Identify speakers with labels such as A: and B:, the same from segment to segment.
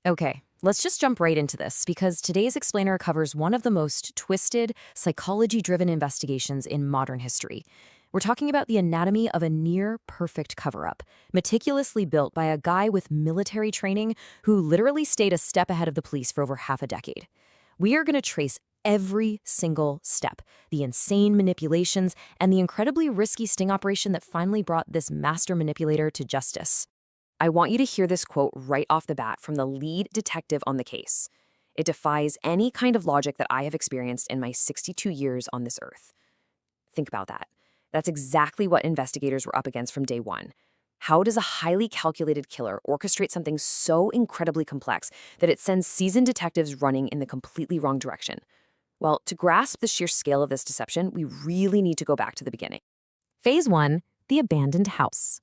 A: Okay, let's just jump right into this because today's explainer covers one of the most twisted, psychology-driven investigations in modern history. We're talking about the anatomy of a near-perfect cover-up, meticulously built by a guy with military training who literally stayed a step ahead of the police for over half a decade. We are going to trace every single step, the insane manipulations, and the incredibly risky sting operation that finally brought this master manipulator to justice. I want you to hear this quote right off the bat from the lead detective on the case. It defies any kind of logic that I have experienced in my 62 years on this earth. Think about that. That's exactly what investigators were up against from day one. How does a highly calculated killer orchestrate something so incredibly complex that it sends seasoned detectives running in the completely wrong direction? Well, to grasp the sheer scale of this deception, we really need to go back to the beginning. Phase 1, the abandoned house.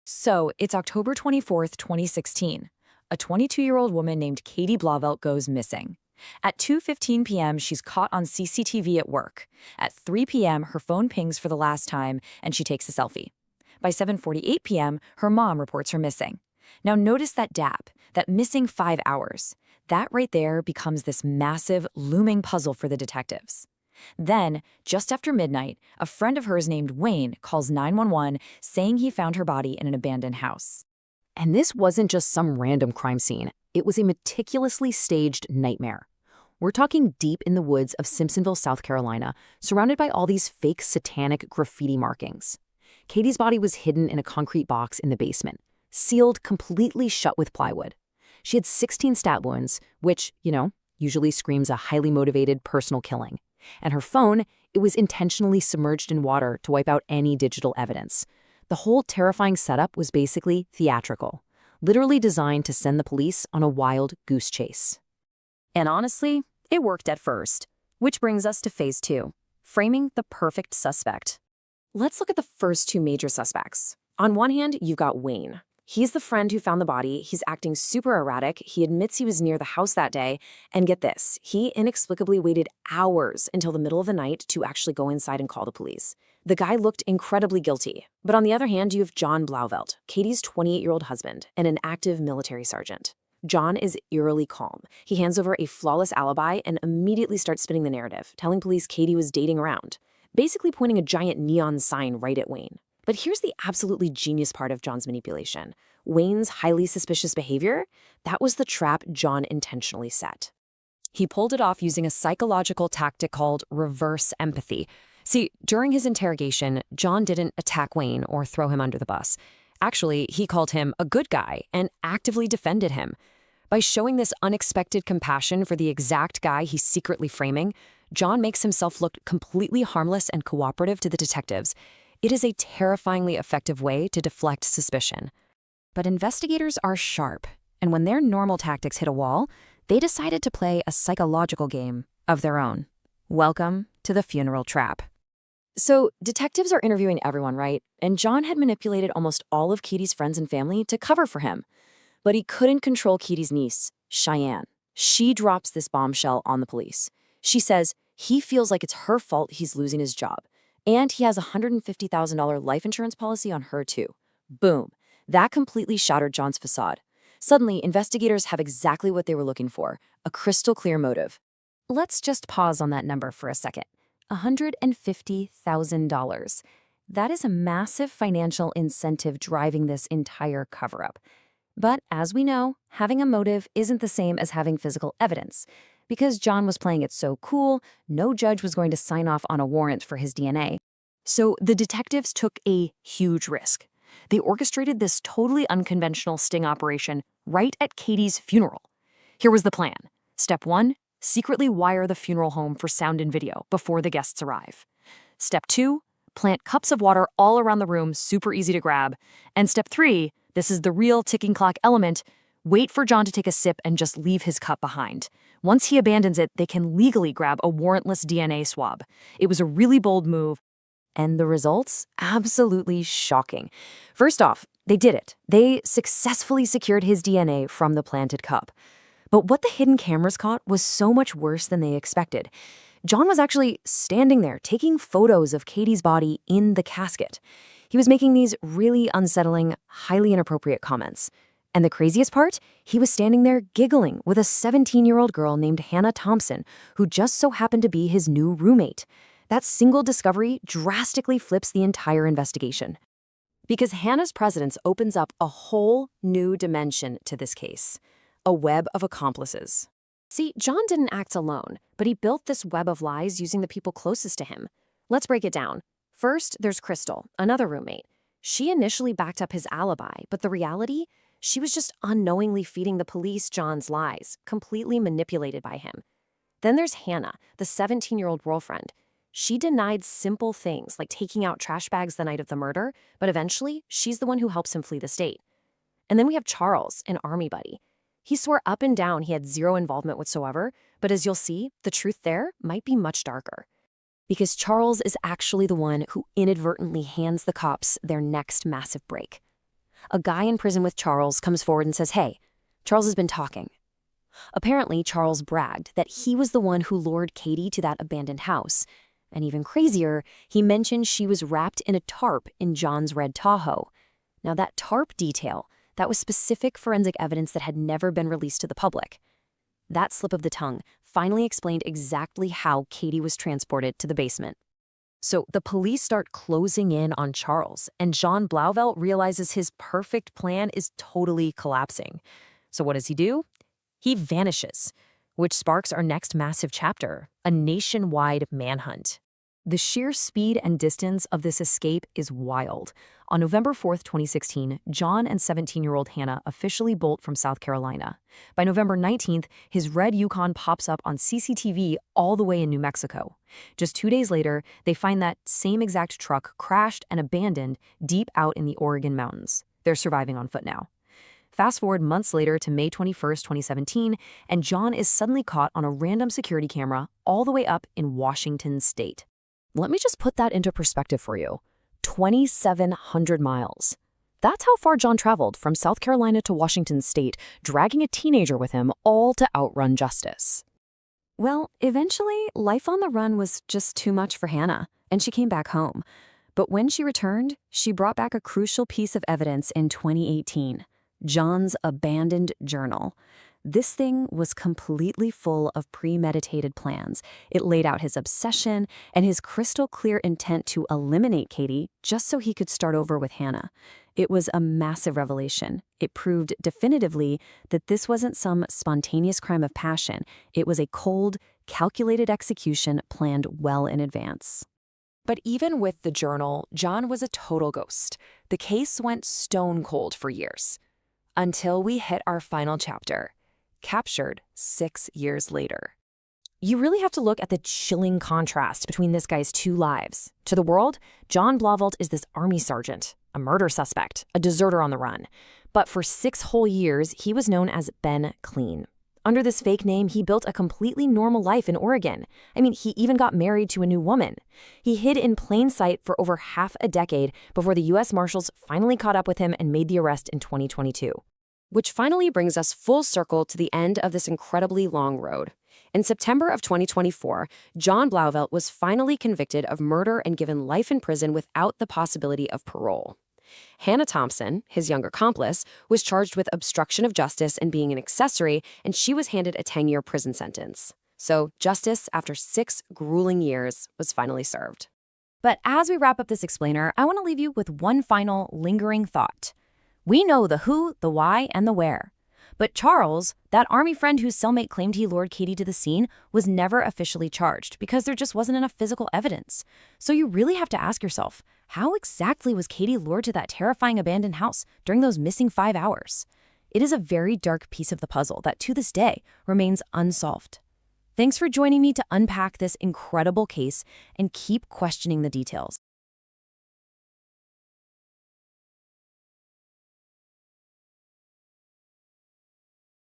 A: So, it's October 24th, 2016. A 22-year-old woman named Katie Blauvelt goes missing. At 2:15 p.m., she's caught on CCTV at work. At 3 p.m., her phone pings for the last time, and she takes a selfie. By 7:48 p.m., her mom reports her missing. Now notice that gap, that missing 5 hours. That right there becomes this massive, looming puzzle for the detectives. Then, just after midnight, a friend of hers named Wayne calls 911 saying he found her body in an abandoned house. And this wasn't just some random crime scene. It was a meticulously staged nightmare. We're talking deep in the woods of Simpsonville, South Carolina, surrounded by all these fake satanic graffiti markings. Katie's body was hidden in a concrete box in the basement, sealed completely shut with plywood. She had 16 stab wounds, which, usually screams a highly motivated personal killing. And her phone, it was intentionally submerged in water to wipe out any digital evidence. The whole terrifying setup was basically theatrical, literally designed to send the police on a wild goose chase. And honestly, it worked at first. Which brings us to phase 2, framing the perfect suspect. Let's look at the first two major suspects. On one hand, you've got Wayne. He's the friend who found the body. He's acting super erratic. He admits he was near the house that day. And get this, he inexplicably waited hours until the middle of the night to actually go inside and call the police. The guy looked incredibly guilty. But on the other hand, you have John Blauvelt, Katie's 28-year-old husband and an active military sergeant. John is eerily calm. He hands over a flawless alibi and immediately starts spinning the narrative, telling police Katie was dating around, basically pointing a giant neon sign right at Wayne. But here's the absolutely genius part of John's manipulation. Wayne's highly suspicious behavior, that was the trap John intentionally set. He pulled it off using a psychological tactic called reverse empathy. See, during his interrogation, John didn't attack Wayne or throw him under the bus. Actually, he called him a good guy and actively defended him. By showing this unexpected compassion for the exact guy he's secretly framing, John makes himself look completely harmless and cooperative to the detectives. It is a terrifyingly effective way to deflect suspicion. But investigators are sharp, and when their normal tactics hit a wall, they decided to play a psychological game of their own. Welcome to the funeral trap. So, detectives are interviewing everyone, right? And John had manipulated almost all of Katie's friends and family to cover for him. But he couldn't control Katie's niece, Cheyenne. She drops this bombshell on the police. She says he feels like it's her fault he's losing his job. And he has a $150,000 life insurance policy on her, too. Boom. That completely shattered John's facade. Suddenly, investigators have exactly what they were looking for, a crystal clear motive. Let's just pause on that number for a second. $150,000. That is a massive financial incentive driving this entire cover-up. But as we know, having a motive isn't the same as having physical evidence. Because John was playing it so cool, no judge was going to sign off on a warrant for his DNA. So the detectives took a huge risk. They orchestrated this totally unconventional sting operation right at Katie's funeral. Here was the plan. Step 1, secretly wire the funeral home for sound and video before the guests arrive. Step 2, plant cups of water all around the room, super easy to grab. And step 3, this is the real ticking clock element, wait for John to take a sip and just leave his cup behind. Once he abandons it, they can legally grab a warrantless DNA swab. It was a really bold move, and the results? Absolutely shocking. First off, they did it. They successfully secured his DNA from the planted cup. But what the hidden cameras caught was so much worse than they expected. John was actually standing there taking photos of Katie's body in the casket. He was making these really unsettling, highly inappropriate comments. And the craziest part? He was standing there giggling with a 17-year-old girl named Hannah Thompson, who just so happened to be his new roommate. That single discovery drastically flips the entire investigation. Because Hannah's presence opens up a whole new dimension to this case, a web of accomplices. See, John didn't act alone, but he built this web of lies using the people closest to him. Let's break it down. First, there's Crystal, another roommate. She initially backed up his alibi, but the reality? She was just unknowingly feeding the police John's lies, completely manipulated by him. Then there's Hannah, the 17-year-old girlfriend. She denied simple things like taking out trash bags the night of the murder, but eventually, she's the one who helps him flee the state. And then we have Charles, an army buddy. He swore up and down he had zero involvement whatsoever, but as you'll see, the truth there might be much darker. Because Charles is actually the one who inadvertently hands the cops their next massive break. A guy in prison with Charles comes forward and says, "Hey, Charles has been talking." Apparently, Charles bragged that he was the one who lured Katie to that abandoned house. And even crazier, he mentioned she was wrapped in a tarp in John's red Tahoe. Now that tarp detail, that was specific forensic evidence that had never been released to the public. That slip of the tongue finally explained exactly how Katie was transported to the basement. So the police start closing in on Charles, and John Blauvelt realizes his perfect plan is totally collapsing. So what does he do? He vanishes, which sparks our next massive chapter, a nationwide manhunt. The sheer speed and distance of this escape is wild. On November 4th, 2016, John and 17-year-old Hannah officially bolt from South Carolina. By November 19th, his red Yukon pops up on CCTV all the way in New Mexico. Just 2 days later, they find that same exact truck crashed and abandoned deep out in the Oregon mountains. They're surviving on foot now. Fast forward months later to May 21st, 2017, and John is suddenly caught on a random security camera all the way up in Washington state. Let me just put that into perspective for you. 2,700 miles. That's how far John traveled from South Carolina to Washington state, dragging a teenager with him, all to outrun justice. Well, eventually, life on the run was just too much for Hannah, and she came back home. But when she returned, she brought back a crucial piece of evidence in 2018, John's abandoned journal. This thing was completely full of premeditated plans. It laid out his obsession and his crystal clear intent to eliminate Katie just so he could start over with Hannah. It was a massive revelation. It proved definitively that this wasn't some spontaneous crime of passion. It was a cold, calculated execution planned well in advance. But even with the journal, John was a total ghost. The case went stone cold for years. Until we hit our final chapter. Captured 6 years later. You really have to look at the chilling contrast between this guy's two lives. To the world, John Blauvelt is this army sergeant, a murder suspect, a deserter on the run. But for 6 whole years, he was known as Ben Clean. Under this fake name, he built a completely normal life in Oregon. I mean, he even got married to a new woman. He hid in plain sight for over half a decade before the U.S. Marshals finally caught up with him and made the arrest in 2022. Which finally brings us full circle to the end of this incredibly long road. In September of 2024, John Blauvelt was finally convicted of murder and given life in prison without the possibility of parole. Hannah Thompson, his young accomplice, was charged with obstruction of justice and being an accessory, and she was handed a 10-year prison sentence. So justice, after 6 grueling years, was finally served. But as we wrap up this explainer, I want to leave you with one final lingering thought. We know the who, the why, and the where. But Charles, that army friend whose cellmate claimed he lured Katie to the scene, was never officially charged because there just wasn't enough physical evidence. So you really have to ask yourself, how exactly was Katie lured to that terrifying abandoned house during those missing 5 hours? It is a very dark piece of the puzzle that to this day remains unsolved. Thanks for joining me to unpack this incredible case and keep questioning the details.